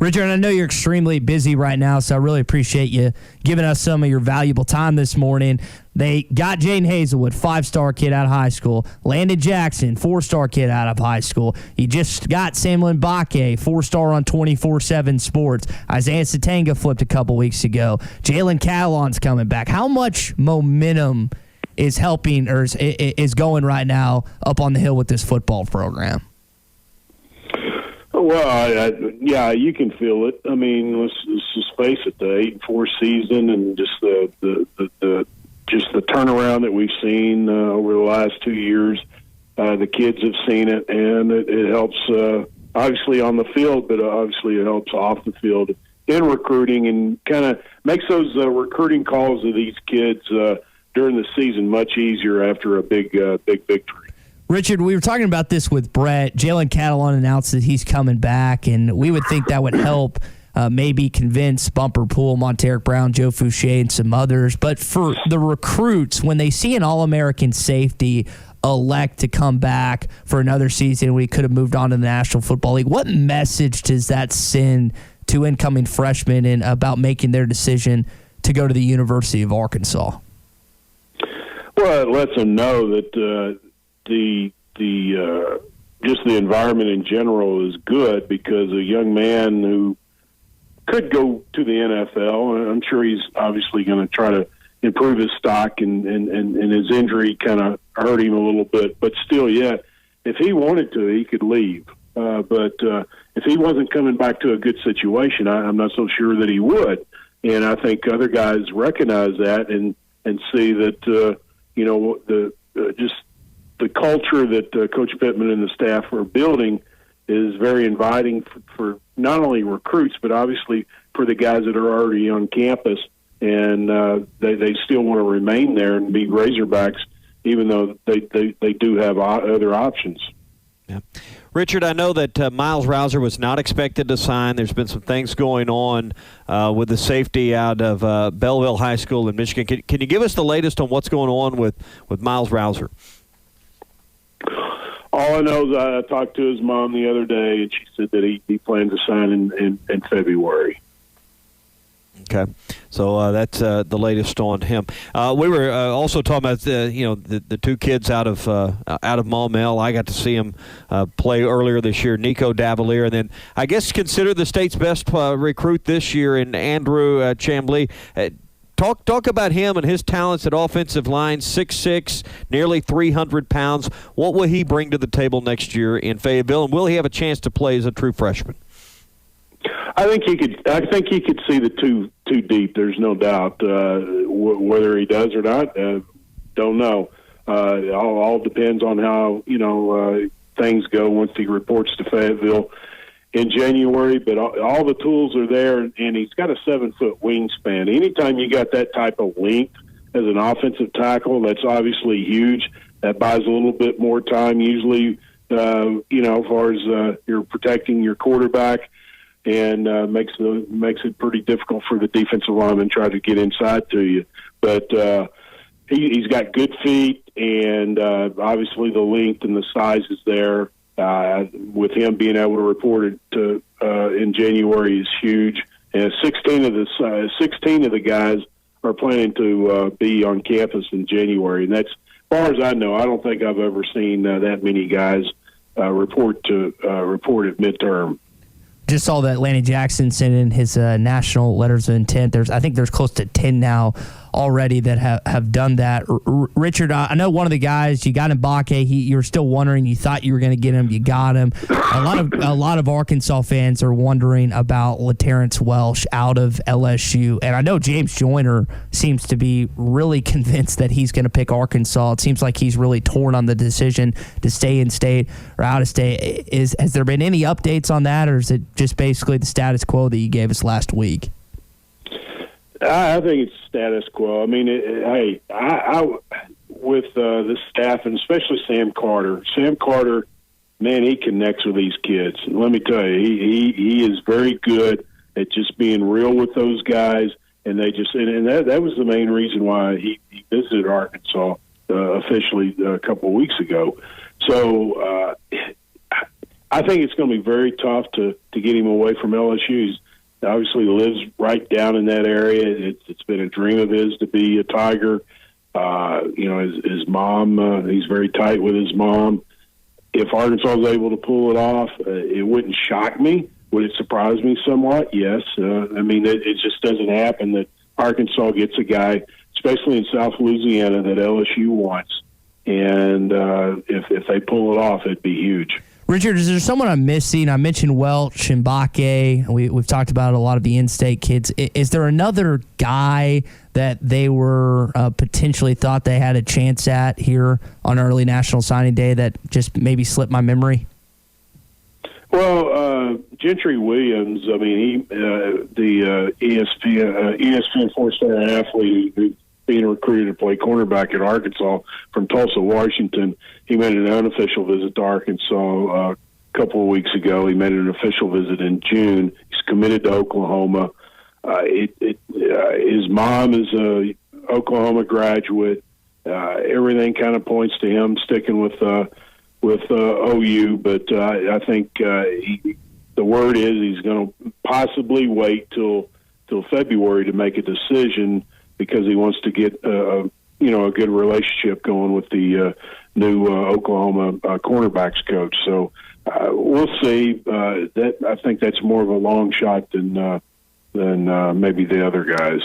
Richard, I know you're extremely busy right now, so I really appreciate you giving us some of your valuable time this morning. They got Jaden Hazelwood, 5-star kid out of high school. Landon Jackson, 4-star kid out of high school. You just got Sam Pittman, 4-star on 24/7 Sports. Isaiah Satanga flipped a couple weeks ago. Jalen Catalon's coming back. How much momentum is helping or is going right now up on the hill with this football program? Well, yeah, you can feel it. I mean, let's just face it, the 8-4 season and just the turnaround that we've seen over the last 2 years. The kids have seen it, and it helps obviously on the field, but obviously it helps off the field in recruiting and kind of makes those recruiting calls of these kids during the season much easier after a big victory. Richard, we were talking about this with Brett. Jalen Catalon announced that he's coming back, and we would think that would help maybe convince Bumper Pool, Monteric Brown, Joe Fouché, and some others. But for the recruits, when they see an All-American safety elect to come back for another season, we could have moved on to the National Football League, what message does that send to incoming freshmen and about making their decision to go to the University of Arkansas? Well, it lets them know that just the environment in general is good, because a young man who could go to the NFL, I'm sure he's obviously going to try to improve his stock, and his injury kind of hurt him a little bit. But still, yeah, if he wanted to, he could leave. But if he wasn't coming back to a good situation, I'm not so sure that he would. And I think other guys recognize that and see that, just the culture that Coach Pittman and the staff are building is very inviting for not only recruits, but obviously for the guys that are already on campus, and they still want to remain there and be Razorbacks, even though they do have other options. Yeah. Richard, I know that Miles Rouser was not expected to sign. There's been some things going on with the safety out of Belleville High School in Michigan. Can you give us the latest on what's going on with Miles Rouser? All I know is I talked to his mom the other day, and she said that he plans to sign in February. Okay, so that's the latest on him. We were also talking about the two kids out of Maumelle. I got to see him play earlier this year, Nico Davalier, and then I guess considered the state's best recruit this year in Andrew Chamblee. Talk about him and his talents at offensive line, 6'6", nearly 300 pounds. What will he bring to the table next year in Fayetteville, and will he have a chance to play as a true freshman? I think he could see the two deep. There's no doubt. Whether he does or not, don't know. All depends on how things go once he reports to Fayetteville in January. But all the tools are there, and he's got a 7-foot wingspan. Anytime you got that type of length as an offensive tackle, that's obviously huge. That buys a little bit more time usually. As far as you're protecting your quarterback. And makes it pretty difficult for the defensive lineman to try to get inside to you. But he's got good feet, and obviously the length and the size is there. With him being able to report it in January is huge. And 16 of the guys are planning to be on campus in January. And that's, as far as I know, I don't think I've ever seen that many guys report at midterm. Just saw that Lanny Jackson sent in his national letters of intent. I think there's close to 10 now already that have done that. Richard, I know one of the guys, you got Mbake. You were still wondering. You thought you were going to get him. You got him. A lot of Arkansas fans are wondering about LaTerrence Welsh out of LSU. And I know James Joyner seems to be really convinced that he's going to pick Arkansas. It seems like he's really torn on the decision to stay in state or out of state. Has there been any updates on that, or is it just basically the status quo that you gave us last week? I think it's status quo. I mean, with this staff, and especially Sam Carter. Sam Carter, man, he connects with these kids. And let me tell you, he is very good at just being real with those guys. And they just and that was the main reason why he visited Arkansas officially a couple of weeks ago. So I think it's going to be very tough to get him away from LSU. He obviously lives right down in that area. It's been a dream of his to be a Tiger. His mom, he's very tight with his mom. If Arkansas is able to pull it off, it wouldn't shock me. Would it surprise me somewhat? Yes. It just doesn't happen that Arkansas gets a guy, especially in South Louisiana, that LSU wants. And if they pull it off, it'd be huge. Richard, is there someone I'm missing? I mentioned Welch and Bakke. We've talked about a lot of the in-state kids. Is there another guy that they were potentially thought they had a chance at here on early National Signing Day that just maybe slipped my memory? Well, Gentry Williams, the ESPN four-star athlete who's being recruited to play cornerback at Arkansas from Tulsa, Washington. He made an unofficial visit to Arkansas a couple of weeks ago. He made an official visit in June. He's committed to Oklahoma. His mom is a Oklahoma graduate. Everything kind of points to him sticking with OU, but I think the word is he's going to possibly wait till February to make a decision because he wants to get a good relationship going with the new Oklahoma cornerbacks coach. So we'll see. I think that's more of a long shot than maybe the other guys.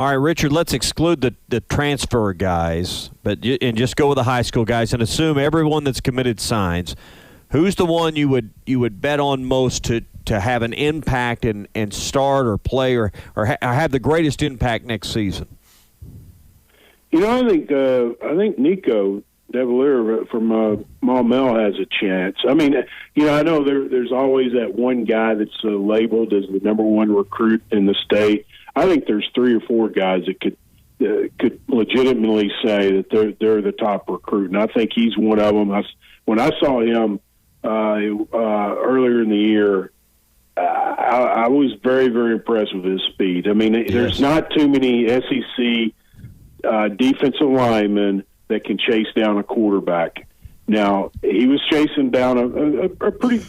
All right, Richard, let's exclude the transfer guys, and just go with the high school guys and assume everyone that's committed signs. Who's the one you would bet on most to have an impact and start or play or have the greatest impact next season? I think Nico Devalier from Maumelle has a chance. I know there's always that one guy that's labeled as the number one recruit in the state. I think there's 3 or 4 guys that could legitimately say that they're the top recruit, and I think he's one of them. When I saw him earlier in the year, I was very, very impressed with his speed. There's not too many SEC defensive linemen that can chase down a quarterback. Now, he was chasing down a pretty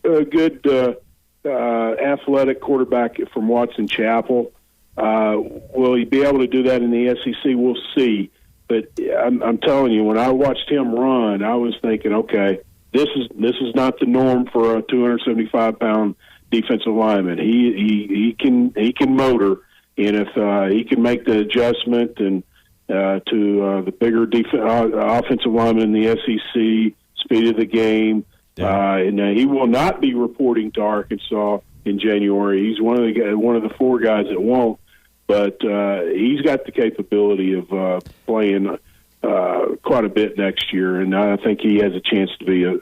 good athletic quarterback from Watson Chapel. Will he be able to do that in the SEC? We'll see. But I'm telling you, when I watched him run, I was thinking, okay, this is not the norm for a 275-pound defensive lineman. He can motor, and if he can make the adjustment and to the bigger offensive lineman in the SEC, speed of the game, and he will not be reporting to Arkansas in January. He's one of the 4 guys that won't, but he's got the capability of playing quite a bit next year, and I think he has a chance to be a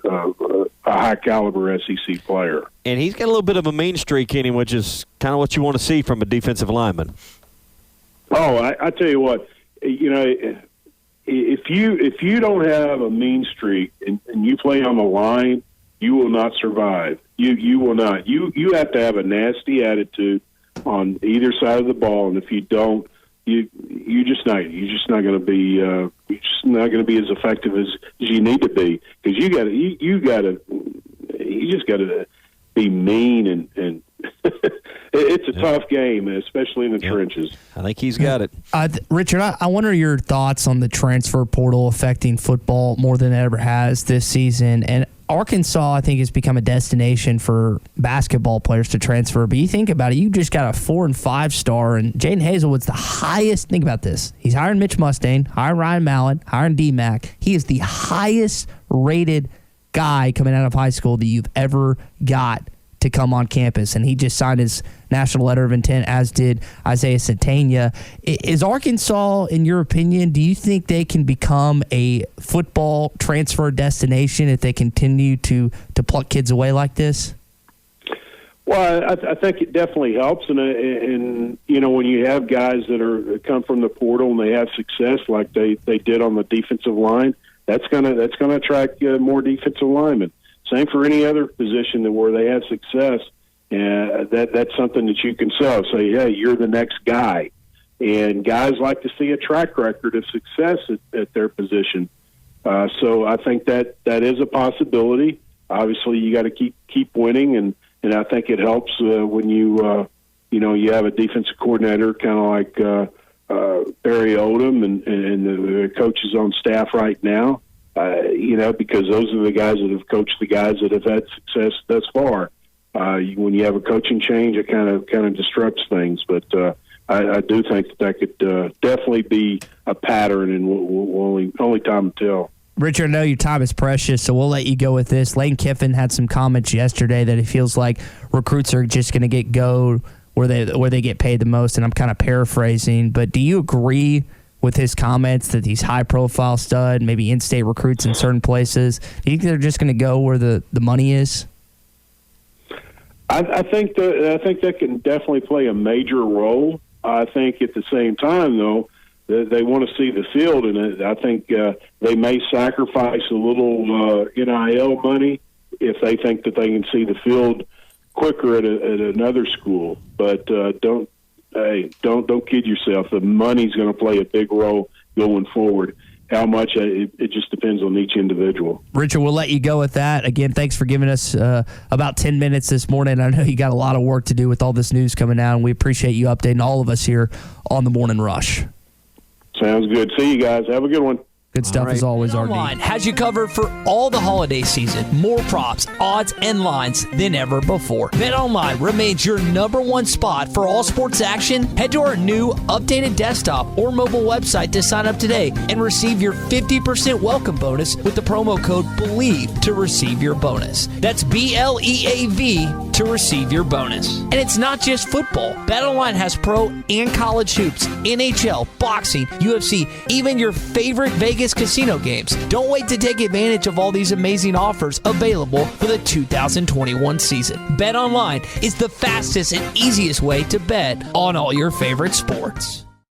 high-caliber SEC player. And he's got a little bit of a mean streak in him, which is kind of what you want to see from a defensive lineman. Oh, I tell you what, if you don't have a mean streak and you play on the line, you will not survive. You will not. You have to have a nasty attitude on either side of the ball, and if you don't, you're just not going to be as effective as you need to be, because you just got to be mean and it's a tough game, especially in the trenches. I think he's got it. Richard, I wonder your thoughts on the transfer portal affecting football more than it ever has this season. And Arkansas, I think, has become a destination for basketball players to transfer. But you think about it, you just got a 4- and 5-star, and Jaden Hazelwood's the highest. Think about this. He's hiring Mitch Mustain, hiring Ryan Mallett, hiring D-Mac. He is the highest-rated guy coming out of high school that you've ever got to come on campus, and he just signed his national letter of intent, as did Isaiah Satania. Is Arkansas, in your opinion, do you think they can become a football transfer destination if they continue to pluck kids away like this? Well, I think it definitely helps, and when you have guys that come from the portal and they have success like they did on the defensive line, that's gonna attract more defensive linemen. Same for any other position where they have success, and that's something that you can sell. Say, hey, you're the next guy. And guys like to see a track record of success at their position. So I think that is a possibility. obviously you got to keep winning, and I think it helps when you you have a defensive coordinator kind of like Barry Odom and the coaches on staff right now. Because those are the guys that have coached the guys that have had success thus far. When you have a coaching change, it kind of disrupts things. But I do think that could definitely be a pattern, and we'll only time will tell. Richard, I know your time is precious, so we'll let you go with this. Lane Kiffin had some comments yesterday that he feels like recruits are just going to go where they get paid the most, and I'm kind of paraphrasing. But do you agree with his comments that these high-profile stud, maybe in-state recruits in certain places, do you think they're just going to go where the money is? I think that can definitely play a major role. I think at the same time, though, they want to see the field, and I think they may sacrifice a little NIL money if they think that they can see the field quicker at another school. But don't kid yourself. The money's going to play a big role going forward. How much, it just depends on each individual. Richard, we'll let you go with that. Again, thanks for giving us about 10 minutes this morning. I know you got a lot of work to do with all this news coming out, and we appreciate you updating all of us here on the Morning Rush. Sounds good. See you guys. Have a good one. Good stuff as always, RD. BetOnline has you covered for all the holiday season. More props, odds, and lines than ever before. BetOnline remains your #1 spot for all sports action. Head to our new updated desktop or mobile website to sign up today and receive your 50% welcome bonus with the promo code BELIEVE to receive your bonus. That's BLEAV to receive your bonus. And it's not just football. BetOnline has pro and college hoops, NHL, boxing, UFC, even your favorite Vegas casino games. Don't wait to take advantage of all these amazing offers available for the 2021 season. BetOnline is the fastest and easiest way to bet on all your favorite sports.